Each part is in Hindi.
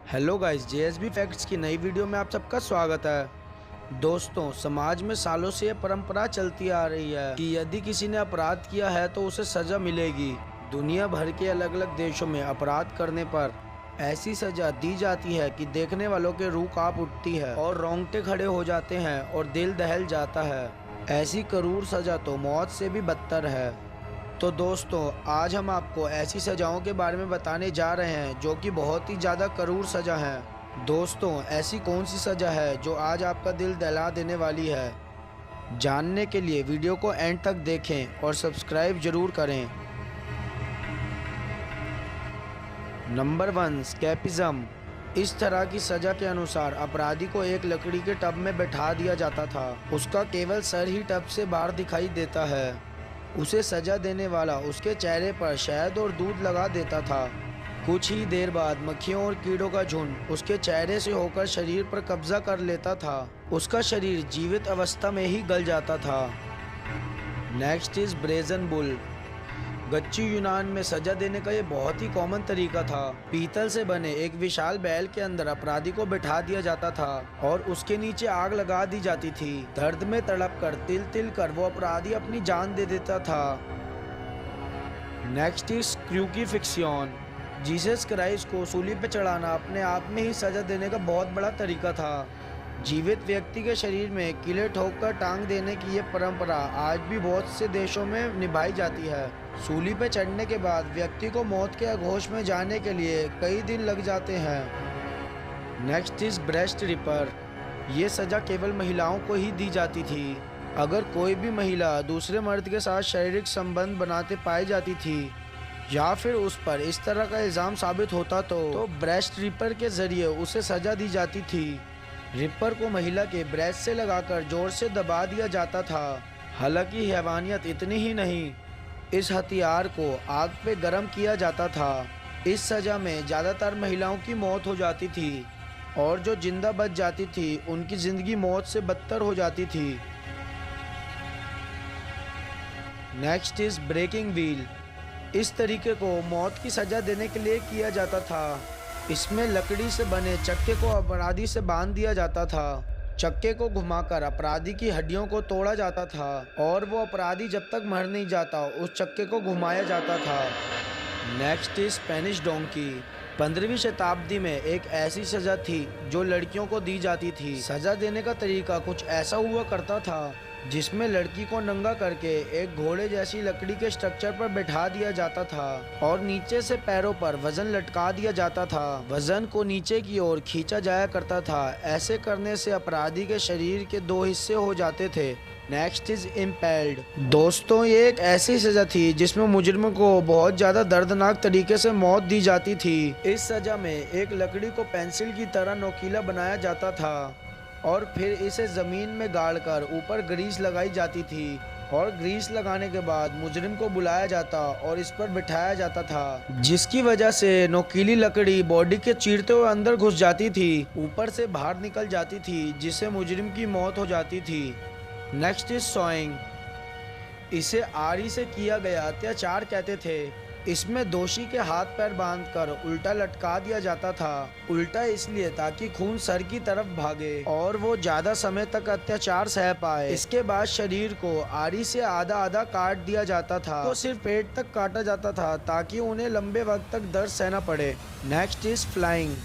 हेलो गाइस, जेएसबी फैक्ट्स की नई वीडियो में आप सबका स्वागत है। दोस्तों, समाज में सालों से ये परंपरा चलती आ रही है कि यदि किसी ने अपराध किया है तो उसे सजा मिलेगी। दुनिया भर के अलग अलग देशों में अपराध करने पर ऐसी सजा दी जाती है कि देखने वालों के रूह कांप उठती है और रोंगटे खड़े हो जाते हैं और दिल दहल जाता है। ऐसी क्रूर सजा तो मौत से भी बदतर है। तो दोस्तों, आज हम आपको ऐसी सजाओं के बारे में बताने जा रहे हैं जो कि बहुत ही ज़्यादा क्रूर सजा है। दोस्तों, ऐसी कौन सी सजा है जो आज आपका दिल दहला देने वाली है? जानने के लिए वीडियो को एंड तक देखें और सब्सक्राइब जरूर करें। नंबर 1, स्कैपिज्म। इस तरह की सजा के अनुसार अपराधी को एक लकड़ी के टब में बैठा दिया जाता था। उसका केवल सर ही टब से बाहर दिखाई देता है। उसे सजा देने वाला उसके चेहरे पर शहद और दूध लगा देता था। कुछ ही देर बाद मक्खियों और कीड़ों का झुंड उसके चेहरे से होकर शरीर पर कब्जा कर लेता था। उसका शरीर जीवित अवस्था में ही गल जाता था। Next is brazen bull. गच्ची यूनान में सजा देने का ये बहुत ही कॉमन तरीका था। पीतल से बने एक विशाल बैल के अंदर अपराधी को बिठा दिया जाता था और उसके नीचे आग लगा दी जाती थी। दर्द में तड़प कर तिल तिल कर वो अपराधी अपनी जान दे देता था। Next is crucifixion. Jesus Christ को सूली पे चढ़ाना अपने आप में ही सजा देने का बहुत बड़ा तरीका था। जीवित व्यक्ति के शरीर में कीले ठोक कर टांग देने की ये परंपरा आज भी बहुत से देशों में निभाई जाती है। सूली पे चढ़ने के बाद व्यक्ति को मौत के आगोश में जाने के लिए कई दिन लग जाते हैं। Next is breast ripper. ये सजा केवल महिलाओं को ही दी जाती थी। अगर कोई भी महिला दूसरे मर्द के साथ शारीरिक संबंध बनाते पाई जाती थी या फिर उस पर इस तरह का इल्ज़ाम साबित होता तो ब्रेस्ट रिपर के जरिए उसे सजा दी जाती थी। रिपर को महिला के ब्रेस्ट से लगाकर जोर से दबा दिया जाता था। हालांकि हैवानियत इतनी ही नहीं, इस हथियार को आग पे गर्म किया जाता था। इस सजा में ज़्यादातर महिलाओं की मौत हो जाती थी और जो जिंदा बच जाती थी उनकी ज़िंदगी मौत से बदतर हो जाती थी। Next is breaking wheel. इस तरीके को मौत की सजा देने के लिए किया जाता था। इसमें लकड़ी से बने चक्के को अपराधी से बांध दिया जाता था। चक्के को घुमाकर अपराधी की हड्डियों को तोड़ा जाता था और वो अपराधी जब तक मर नहीं जाता उस चक्के को घुमाया जाता था। Next is Spanish donkey. 15वीं शताब्दी में एक ऐसी सजा थी जो लड़कियों को दी जाती थी। सजा देने का तरीका कुछ ऐसा हुआ करता था जिसमें लड़की को नंगा करके एक घोड़े जैसी लकड़ी के स्ट्रक्चर पर बैठा दिया जाता था और नीचे से पैरों पर वजन लटका दिया जाता था। वजन को नीचे की ओर खींचा जाया करता था। ऐसे करने से अपराधी के शरीर के 2 हिस्से हो जाते थे। Next is impelled. दोस्तों, ये एक ऐसी सजा थी जिसमें मुजरिम को बहुत ज़्यादा दर्दनाक तरीके से मौत दी जाती थी। इस सजा में एक लकड़ी को पेंसिल की तरह नोकीला बनाया जाता था और फिर इसे ज़मीन में गाड़कर ऊपर ग्रीस लगाई जाती थी और ग्रीस लगाने के बाद मुजरिम को बुलाया जाता और इस पर बिठाया जाता था, जिसकी वजह से नोकीली लकड़ी बॉडी के चीरते हुए अंदर घुस जाती थी, ऊपर से बाहर निकल जाती थी, जिससे मुजरिम की मौत हो जाती थी। Next is sawing. इसे आरी से किया गया अत्याचार कहते थे। इसमें दोषी के हाथ पैर बांधकर उल्टा लटका दिया जाता था। उल्टा इसलिए ताकि खून सर की तरफ भागे और वो ज्यादा समय तक अत्याचार सह पाए। इसके बाद शरीर को आरी से आधा आधा काट दिया जाता था। तो सिर्फ पेट तक काटा जाता था ताकि उन्हें लंबे वक्त तक दर्द सहना पड़े। Next is flying.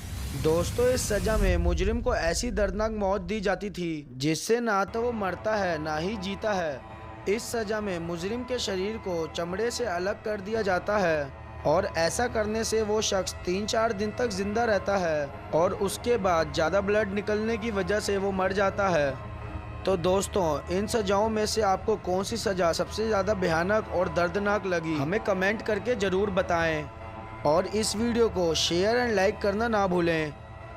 दोस्तों, इस सजा में मुजरिम को ऐसी दर्दनाक मौत दी जाती थी जिससे ना तो वो मरता है ना ही जीता है। इस सजा में मुजरिम के शरीर को चमड़े से अलग कर दिया जाता है और ऐसा करने से वो शख्स 3-4 दिन तक जिंदा रहता है और उसके बाद ज़्यादा ब्लड निकलने की वजह से वो मर जाता है। तो दोस्तों, इन सजाओं में से आपको कौन सी सजा सबसे ज़्यादा भयानक और दर्दनाक लगी, हमें कमेंट करके ज़रूर बताएं। और इस वीडियो को शेयर एंड लाइक करना ना भूलें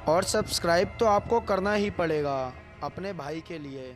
और सब्सक्राइब तो आपको करना ही पड़ेगा अपने भाई के लिए।